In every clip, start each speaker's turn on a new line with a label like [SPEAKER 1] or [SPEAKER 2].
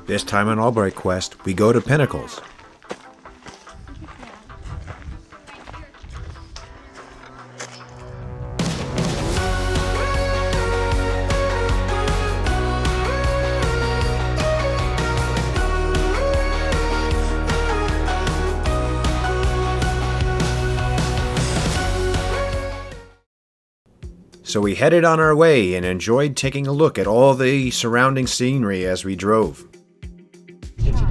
[SPEAKER 1] This time on Albright Quest, we go to Pinnacles. So we headed on our way and enjoyed taking a look at all the surrounding scenery as we drove.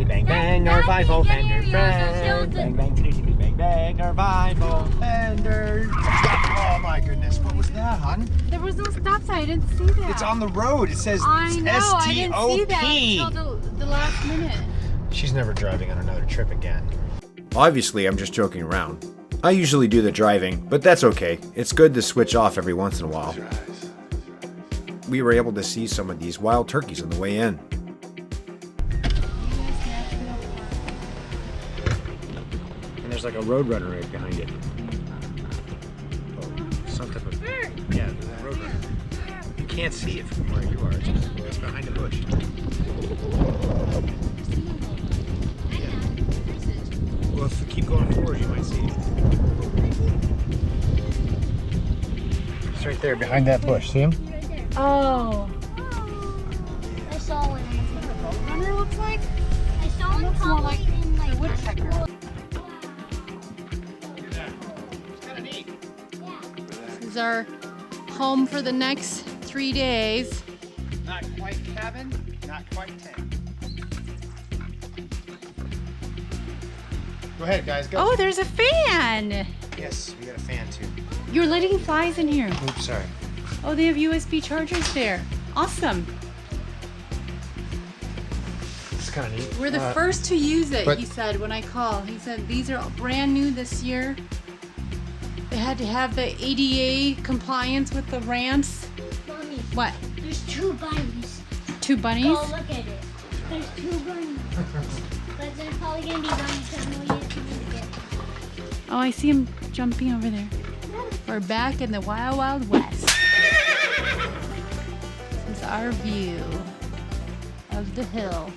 [SPEAKER 2] Bang bang, our Bible fender friend. Bang bang, bang bang, our Bible fender. Oh my goodness, what was that, hon?
[SPEAKER 3] There was no stop sign. I didn't see that.
[SPEAKER 2] It's on the road. It says
[SPEAKER 3] I know.
[SPEAKER 2] STOP.
[SPEAKER 3] I didn't see that until the last minute.
[SPEAKER 2] She's never driving on another trip again.
[SPEAKER 1] Obviously, I'm just joking around. I usually do the driving, but that's okay. It's good to switch off every once in a while. We were able to see some of these wild turkeys on the way in.
[SPEAKER 2] And there's like a roadrunner right behind it. Oh, some type of... Yeah, there's a roadrunner. You can't see it from where you are. It's behind a bush. Yeah. Well, if we keep going forward, you might see it. It's right there behind that bush. See him?
[SPEAKER 3] Oh.
[SPEAKER 4] I saw one.
[SPEAKER 3] Runner looks like?
[SPEAKER 4] I saw one
[SPEAKER 3] Looks more like
[SPEAKER 4] probably in like
[SPEAKER 3] a woodpecker.
[SPEAKER 2] Look at that. It's kind of neat.
[SPEAKER 3] This is our home for the next 3 days.
[SPEAKER 2] Not quite cabin, not quite tent. Go ahead, guys. Go.
[SPEAKER 3] Oh, there's a fan.
[SPEAKER 2] Yes, we got a fan too.
[SPEAKER 3] You're letting flies in here.
[SPEAKER 2] Oops, sorry.
[SPEAKER 3] Oh, they have USB chargers there. Awesome.
[SPEAKER 2] It's kind of neat.
[SPEAKER 3] We're the first to use it,
[SPEAKER 2] but-
[SPEAKER 3] he said when I called. He said these are brand new this year. They had to have the ADA compliance with the ramps.
[SPEAKER 4] Mommy,
[SPEAKER 3] What?
[SPEAKER 4] there's two bunnies.
[SPEAKER 3] 2 bunnies?
[SPEAKER 4] Oh, look at it. There's two bunnies. But there's probably gonna be bunnies because no one can get.
[SPEAKER 3] Oh, I see him jumping over there. We're back in the Wild Wild West. This is our view of the hill.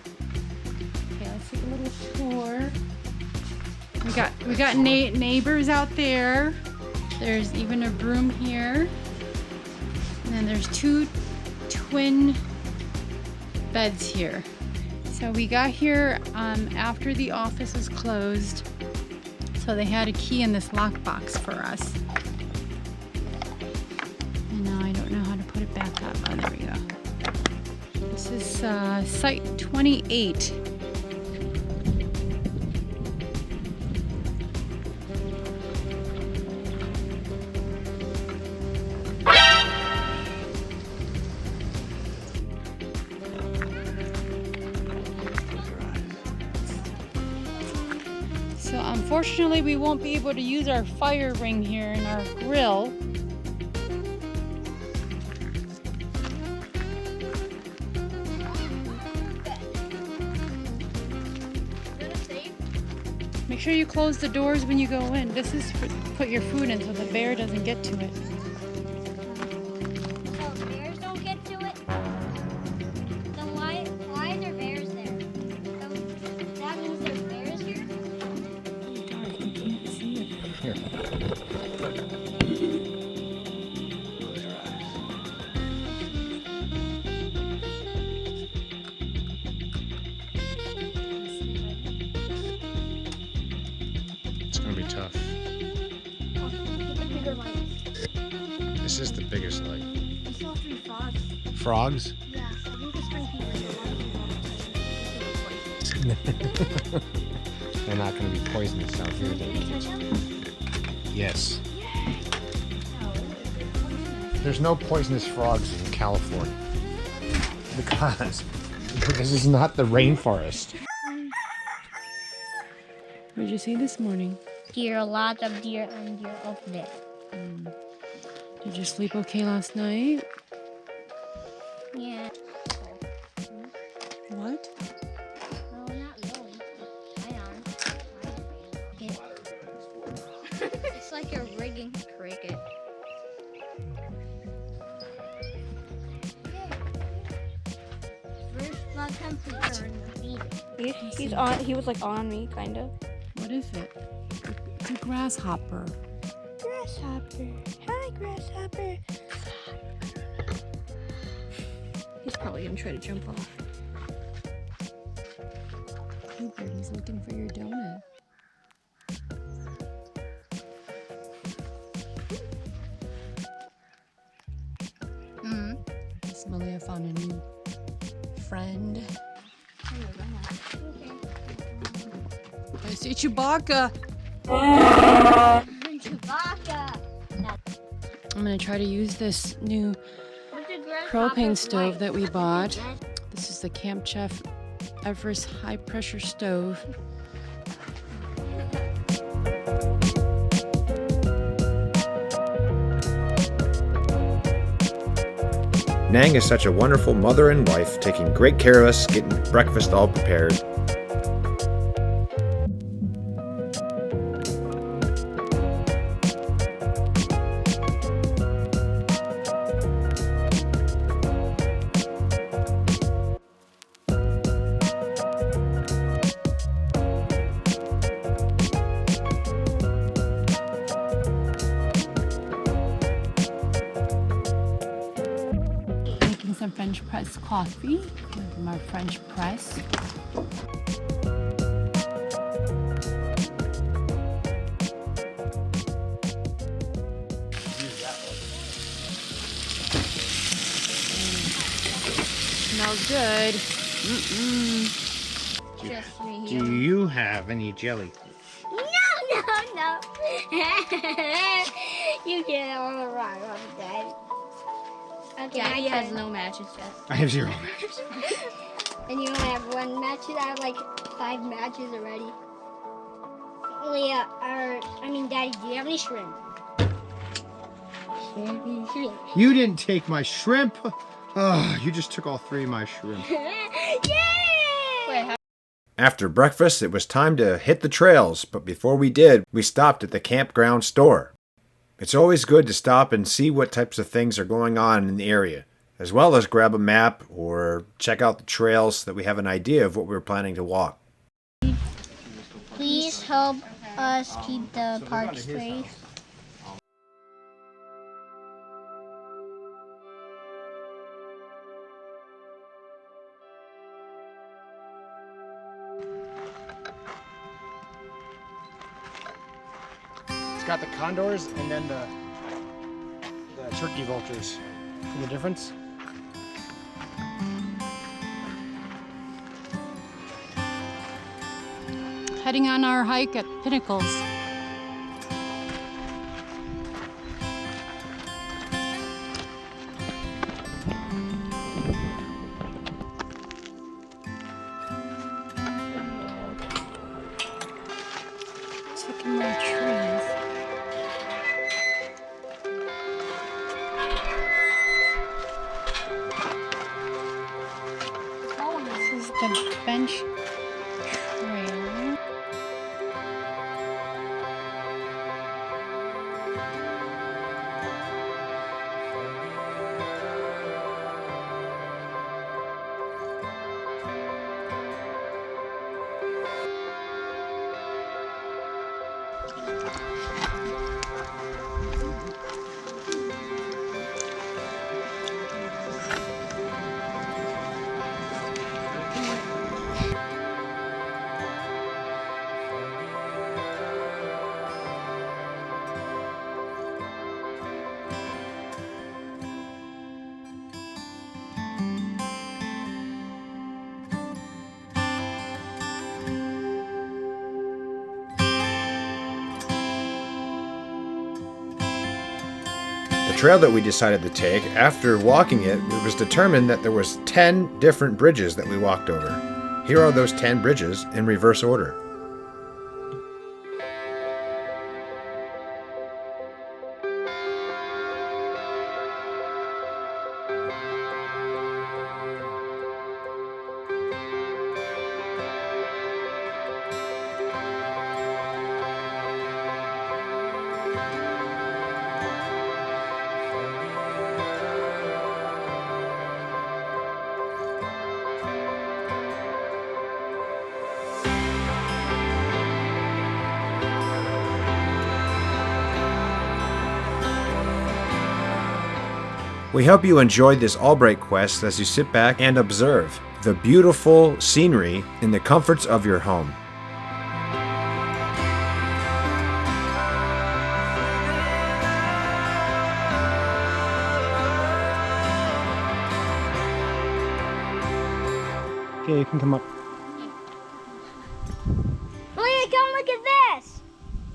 [SPEAKER 3] Okay, let's take a little tour. We got neighbors out there. There's even a broom here. And then there's 2 twin beds here. So we got here after the office was closed. So they had a key in this lockbox for us. And now I don't know how to put it back up. Oh, there we go. This is site 28. So unfortunately we won't be able to use our fire ring here in our grill. Make sure you close the doors when you go in. This is for put your food in so the bear doesn't get to it.
[SPEAKER 4] So bears don't get to it? Then why are there bears there? That means there's bears here?
[SPEAKER 2] Here. It's gonna be tough.
[SPEAKER 4] Get the bigger ones.
[SPEAKER 2] This is the biggest lake.
[SPEAKER 4] I saw 3 frogs.
[SPEAKER 2] Frogs?
[SPEAKER 4] Yeah, I think the spring fever.
[SPEAKER 2] They're not gonna be poisonous out here.
[SPEAKER 4] Can I touch them?
[SPEAKER 2] Yes. There's no poisonous frogs in California. Because this is not the rainforest.
[SPEAKER 3] What did you see this morning?
[SPEAKER 4] Deer, a lot of deer and deer up there.
[SPEAKER 3] Did you sleep okay last night?
[SPEAKER 4] Yeah.
[SPEAKER 3] What?
[SPEAKER 4] No, not really. I am. It's like a rigging cricket. First bug complete.
[SPEAKER 5] He's on. He was like on me, kind of.
[SPEAKER 3] What is it? It's a grasshopper.
[SPEAKER 5] Grasshopper. Hi, grasshopper. He's probably gonna try to jump off.
[SPEAKER 3] He's looking for your donut. Miss Malia found a new friend. I see Chewbacca.
[SPEAKER 4] Chewbacca.
[SPEAKER 3] I'm gonna try to use this new
[SPEAKER 4] What's a grasshopper's
[SPEAKER 3] propane stove
[SPEAKER 4] life?
[SPEAKER 3] that we bought. This is the Camp Chef Everest high pressure stove.
[SPEAKER 1] Neng is such a wonderful mother and wife, taking great care of us, getting breakfast all prepared.
[SPEAKER 3] Making some French press coffee from our French press. Smells good.
[SPEAKER 5] Just me.
[SPEAKER 2] Do you have any jelly?
[SPEAKER 4] No. You get it all wrong, Dad. Okay,
[SPEAKER 5] Yeah, he
[SPEAKER 4] I
[SPEAKER 5] has
[SPEAKER 4] got it.
[SPEAKER 5] no matches yet.
[SPEAKER 2] I have 0 matches.
[SPEAKER 4] And you only have 1 match. I have like 5 matches already. Leah, Daddy, do you have any shrimp? Shrimp.
[SPEAKER 2] You didn't take my shrimp. Oh, you just took all 3 of my shrimp.
[SPEAKER 4] Yay!
[SPEAKER 5] Wait, how?
[SPEAKER 1] After breakfast, it was time to hit the trails, but before we did, we stopped at the campground store. It's always good to stop and see what types of things are going on in the area, as well as grab a map or check out the trails so that we have an idea of what we're planning to walk.
[SPEAKER 4] Please help us keep the park safe.
[SPEAKER 2] It's got the condors and then the turkey vultures. See the difference?
[SPEAKER 3] Heading on our hike at Pinnacles. Taking more trees. This is the bench trail.
[SPEAKER 1] The trail that we decided to take, after walking it, it was determined that there was 10 different bridges that we walked over. Here are those 10 bridges in reverse order. We hope you enjoyed this Albright Quest as you sit back and observe the beautiful scenery in the comforts of your home.
[SPEAKER 2] Okay, you can come up.
[SPEAKER 4] Leah, come look at this.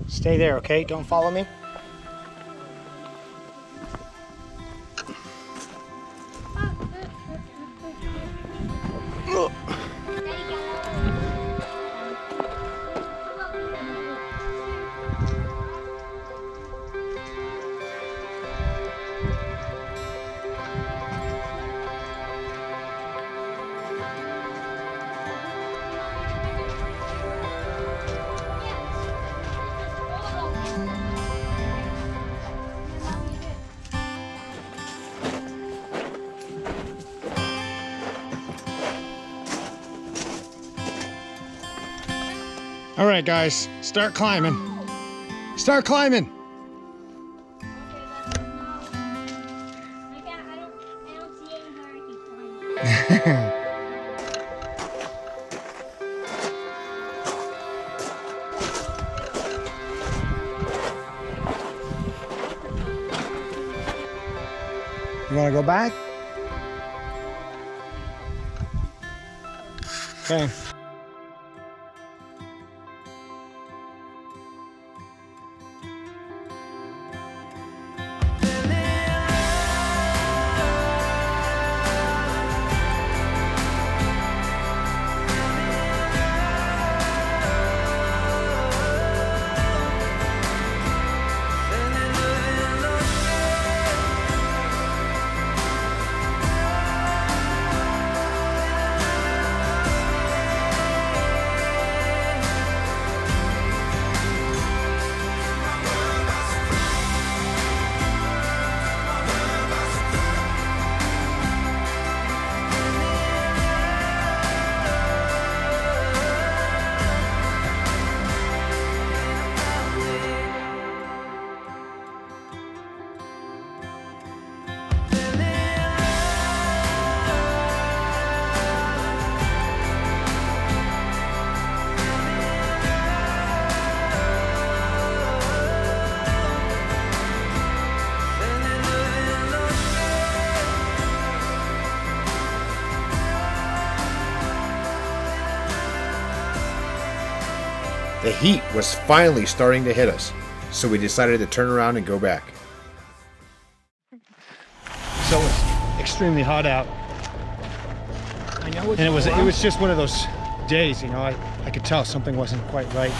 [SPEAKER 2] Stay there, okay? Don't follow me. All right, guys, start climbing. Start climbing.
[SPEAKER 4] I don't see anywhere I can climb.
[SPEAKER 2] You want to go back? Okay.
[SPEAKER 1] The heat was finally starting to hit us, so we decided to turn around and go back.
[SPEAKER 2] So it's extremely hot out.
[SPEAKER 1] I know
[SPEAKER 2] And it was just one of those days, you know, I could tell something wasn't quite right.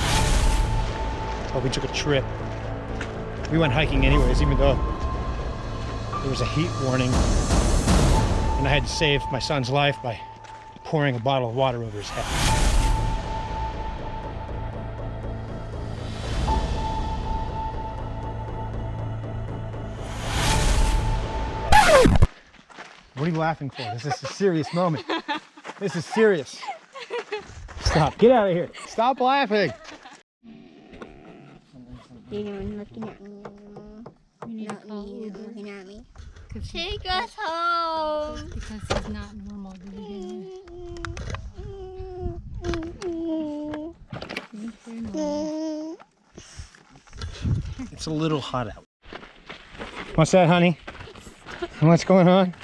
[SPEAKER 2] But we took a trip. We went hiking anyways, even though there was a heat warning. And I had to save my son's life by pouring a bottle of water over his head. What are you laughing for? This is a serious moment. This is serious. Stop. Get out of here. Stop laughing.
[SPEAKER 4] Anyone looking at me anymore? Not me, you're looking at me.
[SPEAKER 5] Take us home.
[SPEAKER 3] Because he's not normal to begin with.
[SPEAKER 2] It's a little hot out. What's that, honey? What's going on?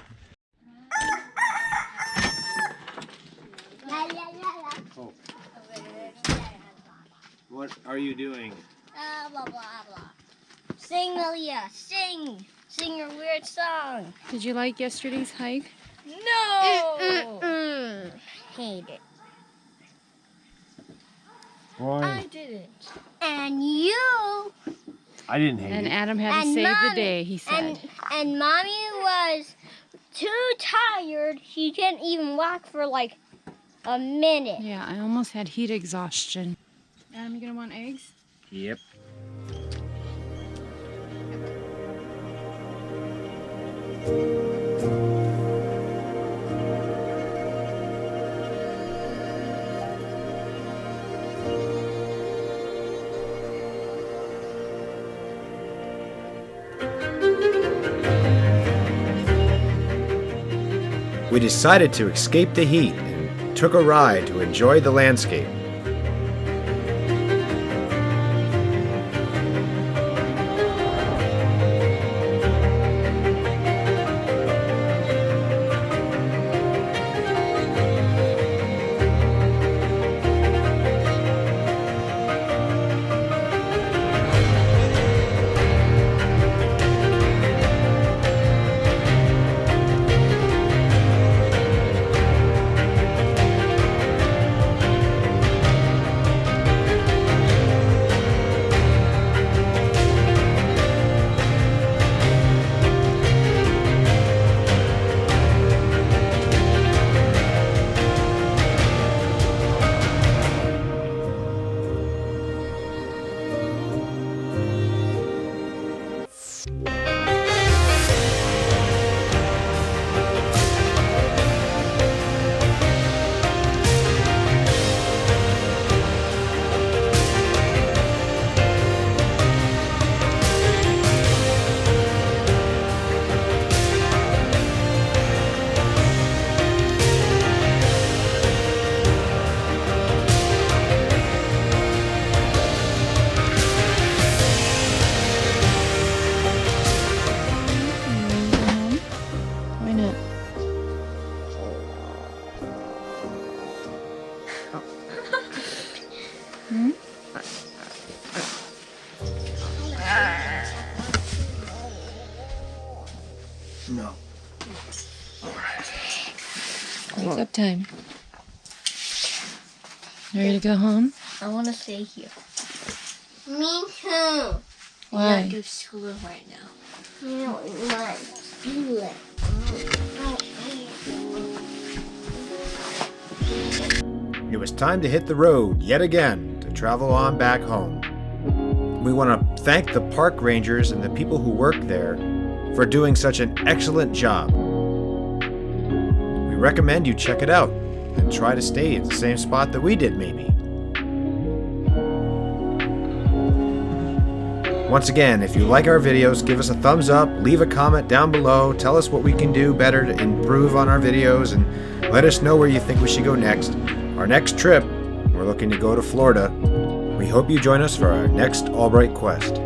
[SPEAKER 1] What are you doing?
[SPEAKER 4] Blah, blah, blah. Sing, Malia, sing. Sing your weird song.
[SPEAKER 3] Did you like yesterday's hike?
[SPEAKER 5] No.
[SPEAKER 4] Hate it.
[SPEAKER 2] Why?
[SPEAKER 5] Didn't.
[SPEAKER 4] And you.
[SPEAKER 1] I didn't hate
[SPEAKER 3] And
[SPEAKER 1] it.
[SPEAKER 3] Adam had to
[SPEAKER 4] And
[SPEAKER 3] save the
[SPEAKER 4] Mommy-
[SPEAKER 3] day, he said.
[SPEAKER 4] And Mommy was too tired. She didn't even walk for like a minute.
[SPEAKER 3] Yeah, I almost had heat exhaustion. Adam, you gonna want eggs?
[SPEAKER 1] Yep. we decided to escape the heat and took a ride to enjoy the landscape.
[SPEAKER 3] Why not?
[SPEAKER 1] No.
[SPEAKER 3] Wake up time. Ready to go home?
[SPEAKER 5] I want to stay here. Me too.
[SPEAKER 3] Why?
[SPEAKER 5] Not do school right now. I don't want to do it.
[SPEAKER 1] It was time to hit the road yet again to travel on back home. We want to thank the park rangers and the people who work there for doing such an excellent job. We recommend you check it out and try to stay at the same spot that we did maybe. Once again, if you like our videos, give us a thumbs up, leave a comment down below, tell us what we can do better to improve on our videos, and let us know where you think we should go next. Our next trip, we're looking to go to Florida. We hope you join us for our next Albright Quest.